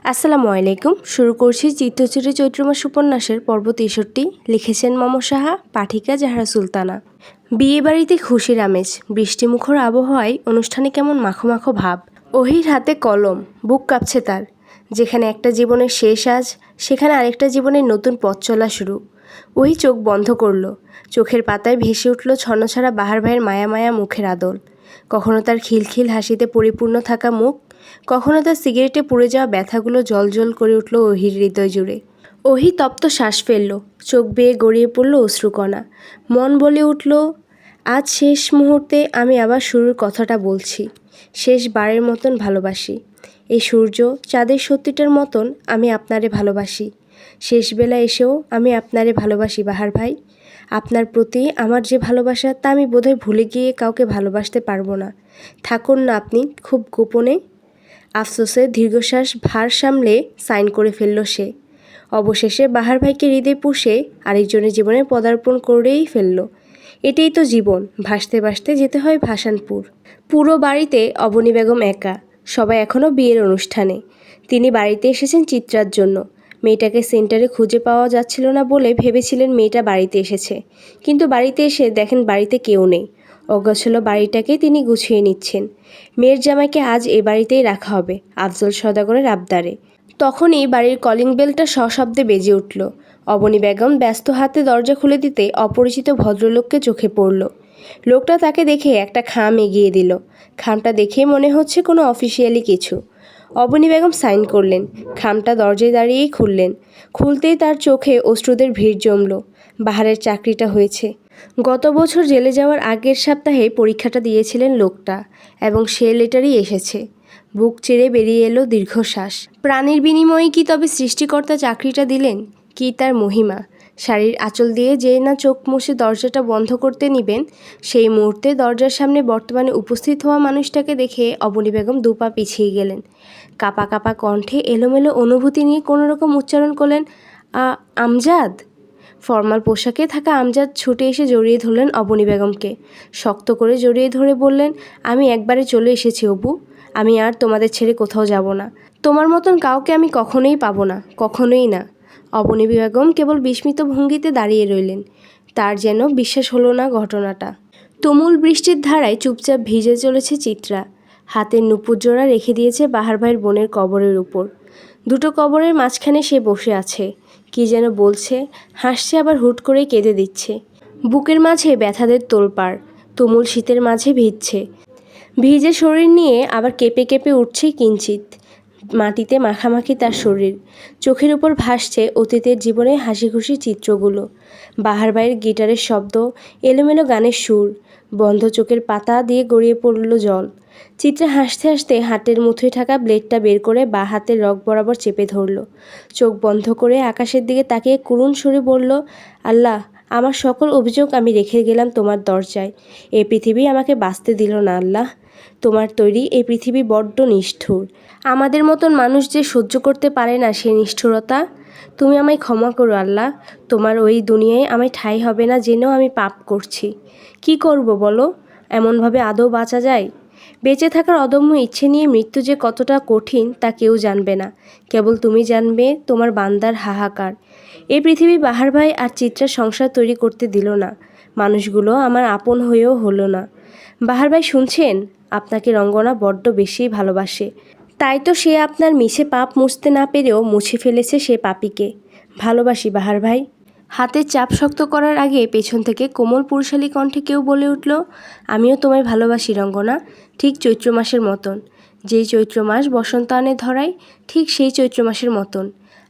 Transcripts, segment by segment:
আসসালামু আলাইকুম। শুরু করছি চিত্তচিরে চৈত্র মাস উপন্যাসের পর্ব ৬৩। লিখেছেন মম সাহা, পাঠিকা জাহরা সুলতানা। বিয়ে বাড়িতে খুশির আমেজ, বৃষ্টিমুখর আবহাওয়ায় অনুষ্ঠানে কেমন মাখো মাখো ভাব। ওহির হাতে কলম, বুক কাঁপছে তার। যেখানে একটা জীবনের শেষ আজ, সেখানে আরেকটা জীবনের নতুন পথ চলা শুরু। ওহি চোখ বন্ধ করলো। চোখের পাতায় ভেসে উঠল ছন্নছাড়া বাহার ভাইয়ের মায়া মায়া মুখের আদল। কখনো তার খিলখিল হাসিতে পরিপূর্ণ থাকা মুখ, কখনো তার সিগারেটে পুড়ে যাওয়া ব্যথাগুলো জলজল করে উঠল ওহির হৃদয় জুড়ে। ওহি তপ্ত শ্বাস ফেলল, চোখ বেয়ে গড়িয়ে পড়ল অশ্রুকণা। মন বলে উঠল, আজ শেষ মুহূর্তে আমি আবার শুরুর কথাটা বলছি। শেষবারের মতন ভালোবাসি। এই সূর্য চাঁদের সত্যিটার মতন আমি আপনারে ভালোবাসি। শেষবেলা এসেও আমি আপনারে ভালোবাসি বাহার ভাই। আপনার প্রতি আমার যে ভালোবাসা, তা আমি বোধহয় ভুলে গিয়ে কাউকে ভালোবাসতে পারবো না। থাকুন না আপনি খুব গোপনে। আফসোসে দীর্ঘশ্বাস ভার সামলে সাইন করে ফেলল সে। অবশেষে বাহার ভাইকে হৃদয়ে পুষে আরেকজনের জীবনে পদার্পণ করেই ফেলল। এটাই তো জীবন, ভাসতে ভাসতে যেতে হয় ভাসানপুর। পুরো বাড়িতে অবনী বেগম একা, সবাই এখনও বিয়ের অনুষ্ঠানে। তিনি বাড়িতে এসেছেন চিত্রার জন্য। মেয়েটাকে সেন্টারে খুঁজে পাওয়া যাচ্ছিল না বলে ভেবেছিলেন মেয়েটা বাড়িতে এসেছে, কিন্তু বাড়িতে এসে দেখেন বাড়িতে কেউ নেই। অগোছালো বাড়িটাকে তিনি গুছিয়ে নিচ্ছেন। মেয়ের জামাইকে আজ এ বাড়িতেই রাখা হবে আফজল সওদাগরের আবদারে। তখনই বাড়ির কলিং বেলটা সশব্দে বেজে উঠল। অবনী বেগম ব্যস্ত হাতে দরজা খুলে দিতে অপরিচিত ভদ্রলোককে চোখে পড়ল। লোকটা তাকে দেখে একটা খাম এগিয়ে দিল। খামটা দেখেই মনে হচ্ছে কোনো অফিসিয়ালি কিছু। অবনী বেগম সাইন করলেন, খামটা দরজায় দাঁড়িয়েই খুললেন। খুলতেই তার চোখে অশ্রুদের ভিড় জমল। বাহারের চাকরিটা হয়েছে। গত বছর জেলে যাওয়ার আগের সপ্তাহে পরীক্ষাটা দিয়েছিলেন লোকটা, এবং সে লেটারই এসেছে। বুক চেড়ে বেরিয়ে এলো দীর্ঘশ্বাস। প্রাণীর বিনিময়ে কি তবে সৃষ্টিকর্তা চাকরিটা দিলেন? কি তার মহিমা! শাড়ির আঁচল দিয়ে যেই না চোখ মুছে দরজাটা বন্ধ করতে নিবেন, সেই মুহূর্তে দরজার সামনে বর্তমানে উপস্থিত হওয়া মানুষটাকে দেখে অবনী বেগম দুপা পিছিয়ে গেলেন। কাপা কাপা কণ্ঠে এলোমেলো অনুভূতি নিয়ে কোনোরকম উচ্চারণ করলেন, আমজাদ। ফর্মাল পোশাকে থাকা আমজাদ ছুটে এসে জড়িয়ে ধরলেন অবনী বেগমকে। শক্ত করে জড়িয়ে ধরে বললেন, আমি একবারে চলে এসেছি অবু। আমি আর তোমাদের ছেড়ে কোথাও যাব না। তোমার মতন কাউকে আমি কখনোই পাবো না, কখনোই না। অবনী বেগম কেবল বিস্মিত ভঙ্গিতে দাঁড়িয়ে রইলেন। তার যেন বিশ্বাস হলো না ঘটনাটা। তুমুল বৃষ্টির ধারায় চুপচাপ ভিজে চলেছে চিত্রা। হাতের নুপুর জোড়া রেখে দিয়েছে বাহার ভাইয়ের বোনের কবরের উপর। দুটো কবরের মাঝখানে সে বসে আছে, কি যেন বলছে, হাসছে আবার হুট করে কেঁদে দিচ্ছে। বুকের মাঝে ব্যথাদের তোলপাড়, তুমুল শীতের মাঝে ভিজছে। ভিজে শরীর নিয়ে আবার কেঁপে কেঁপে উঠছে কিঞ্চিত। মাটিতে মাখামাখি তার শরীর। চোখের উপর ভাসছে অতীতের জীবনে হাসি খুশি চিত্রগুলো। বাহার ভাইয়ের গিটারের শব্দ, এলোমেলো গানের সুর, বন্ধ চোখের পাতা দিয়ে গড়িয়ে পড়ল জল। চিত্রা হাসতে হাসতে হাতের মুঠোয় থাকা ব্লেডটা বের করে বাঁ হাতের রগ বরাবর চেপে ধরল। চোখ বন্ধ করে আকাশের দিকে তাকিয়ে করুণ সুরে বলল, আল্লাহ, আমার সকল অভিযোগ আমি রেখে গেলাম তোমার দরজায়। এই পৃথিবী আমাকে বাঁচতে দিল না আল্লাহ। তোমার তৈরি এই পৃথিবী বড্ড নিষ্ঠুর। আমাদের মতন মানুষ যে সহ্য করতে পারে না সে নিষ্ঠুরতা। তুমি আমায় ক্ষমা করো আল্লাহ। তোমার ওই দুনিয়ায় আমায় ঠাঁই হবে না জেনেও আমি পাপ করছি। কি করব বলো? এমনভাবে আদৌ বাঁচা যায়? বেঁচে থাকার অদম্য ইচ্ছে নিয়ে মৃত্যু যে কতটা কঠিন তা কেউ জানবে না, কেবল তুমি জানবে তোমার বান্দার হাহাকার। এই পৃথিবী বাহার ভাই আর চিত্রার সংসার তৈরি করতে দিল না। মানুষগুলো আমার আপন হয়েও হলো না। বাহার ভাই শুনছেন? আপনাকে রঙ্গনা বড্ড বেশি ভালোবাসে। তাই তো সে আপনার মিছে পাপ মুছতে না পেরেও মুছে ফেলেছে সে পাপীকে। ভালোবাসি বাহার ভাই। হাতের চাপ শক্ত করার আগে পেছন থেকে কোমল পুরুষালী কণ্ঠে কেউ বলে উঠল, আমিও তোমায় ভালোবাসি রঙ্গনা, ঠিক চৈত্র মাসের মতন। যেই চৈত্র মাস বসন্ত আনে ধরায়, ঠিক সেই চৈত্র মাসের মতন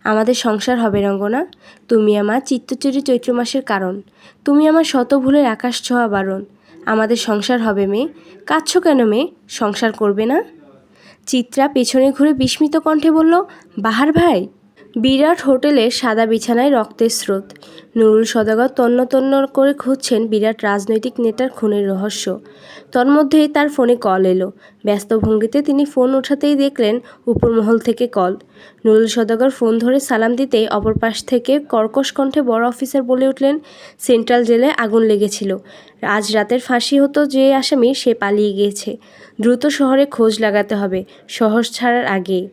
আমাদের সংসার হবে রঙ্গনা। তুমি আমার চিত্তচুরি চৈত্র মাসের কারণ। তুমি আমার শত ভুলের আকাশ ছোঁয়া বারণ। আমাদের সংসার হবে মেয়ে। কাঁদছো কেন মেয়ে? সংসার করবে না? চিত্রা পেছনে ঘুরে বিস্মিত কণ্ঠে বলল, বাহার ভাই। বিরাট হোটেলের সাদা বিছানায় রক্তের স্রোত। নুরুল সওদাগর তন্ন তন্ন করে খুঁজছেন বিরাট রাজনৈতিক নেতার খুনের রহস্য। তন্মধ্যেই তার ফোনে কল এলো। ব্যস্ত ভঙ্গিতে তিনি ফোন ওঠাতেই দেখলেন উপরমহল থেকে কল। নুরুল সওদাগর ফোন ধরে সালাম দিতেই অপর পাশ থেকে কর্কশ কণ্ঠে বড় অফিসার বলে উঠলেন, সেন্ট্রাল জেলে আগুন লেগেছিল। আজ রাতের ফাঁসি হতো যে আসামি, সে পালিয়ে গিয়েছে। দ্রুত শহরে খোঁজ লাগাতে হবে, শহর ছাড়ার আগেই।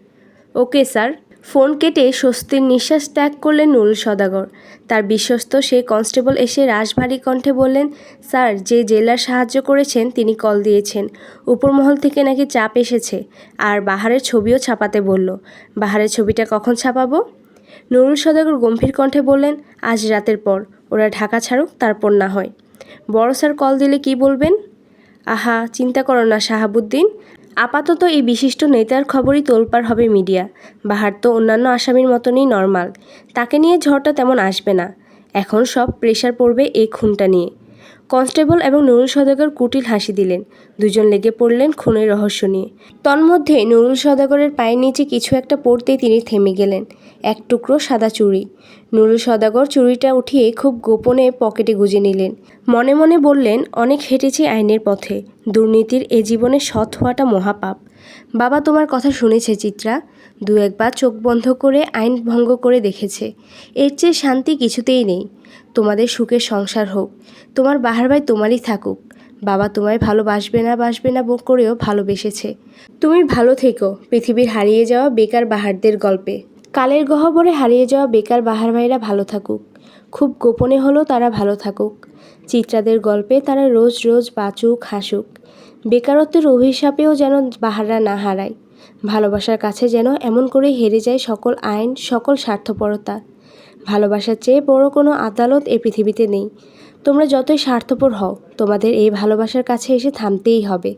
Okay sir. ফোন কেটে স্বস্তির নিঃশ্বাস ত্যাগ করলেন নুরুল সওদাগর। তার বিশ্বস্ত সেই কনস্টেবল এসে রাশভারী কণ্ঠে বললেন, স্যার, যে জেলার সাহায্য করেছেন তিনি কল দিয়েছেন। উপরমহল থেকে নাকি চাপ এসেছে, আর বাহারের ছবিও ছাপাতে বলল। বাহারের ছবিটা কখন ছাপাবো? নুরুল সওদাগর গম্ভীর কণ্ঠে বললেন, আজ রাতের পর। ওরা ঢাকা ছাড়ুক, তারপর না হয়। বড় স্যার কল দিলে কি বলবেন? আহা, চিন্তা করো না শাহাবুদ্দিন, আপাতত এই বিশিষ্ট নেতার খবরই তোলপাড় হবে মিডিয়া। বাহার তো অন্যান্য আসামির মতনই নর্মাল, তাকে নিয়ে ঝড়টা তেমন আসবে না। এখন সব প্রেশার পড়বে এই খুনটা নিয়ে। কনস্টেবল এবং নুরুল সওদাগর কুটিল হাসি দিলেন। দুজন লেগে পড়লেন খুনের রহস্য নিয়ে। তন্মধ্যে নুরুল সওদাগরের পায়ের নিচে কিছু একটা পড়তেই তিনি থেমে গেলেন। এক টুকরো সাদা চুড়ি। নুরুল সওদাগর চুড়িটা উঠিয়ে খুব গোপনে পকেটে গুজে নিলেন। মনে মনে বললেন, অনেক হেঁটেছি আইনের পথে, দুর্নীতির এ জীবনে সৎ হওয়াটা মহাপাপ। বাবা তোমার কথা শুনেছে চিত্রা, দু একবার চোখ বন্ধ করে আইন ভঙ্গ করে দেখেছে। এর চেয়ে শান্তি কিছুতেই নেই। তোমাদের সুখের সংসার হোক, তোমার বাহার ভাই তোমারই থাকুক। বাবা তোমায় ভালোবাসবে না করেও ভালোবেসেছে। তুমি ভালো থেকো পৃথিবীর হারিয়ে যাওয়া বেকার বাহারদের গল্পে। কালের গহ্বরে হারিয়ে যাওয়া বেকার বাহার ভাইরা ভালো থাকুক, খুব গোপনে হলেও তারা ভালো থাকুক। চিত্রাদের গল্পে তারা রোজ রোজ বাঁচুক, হাসুক। বেকারত্বের অভিশাপেও যেন বাহাররা না হারায়। ভালোবাসার কাছে যেন এমন করে হেরে যায় সকল আইন, সকল স্বার্থপরতা। ভালোবাসার চেয়ে বড় কোনো আদালত এ পৃথিবীতে নেই। তোমরা যতই স্বার্থপর হও, তোমাদের এই ভালোবাসার কাছে এসে থামতেই হবে।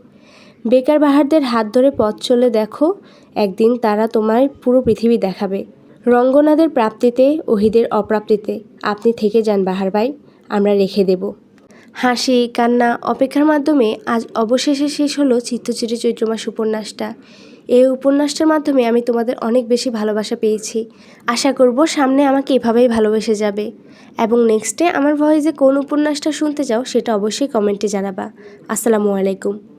বেকার বাহারদের হাত ধরে পথ চলে দেখো, একদিন তারা তোমায় পুরো পৃথিবী দেখাবে। রঙ্গনাদের প্রাপ্তিতে, ওহিদের অপ্রাপ্তিতে আপনি থেকে যান বাহার ভাই, আমরা রেখে দেব। হাসি, কান্না, অপেক্ষার মাধ্যমে আজ অবশেষে শেষ হলো চিত্তচিরে চৈত্র মাস উপন্যাসটা। এই উপন্যাসটার মাধ্যমে আমি তোমাদের অনেক বেশি ভালোবাসা পেয়েছি। আশা করব সামনে আমাকে এভাবেই ভালোবেসে যাবে। এবং নেক্সটে আমার ভয়েসে কোন উপন্যাসটা শুনতে চাও সেটা অবশ্যই কমেন্টে জানাবা। আসসালামু আলাইকুম।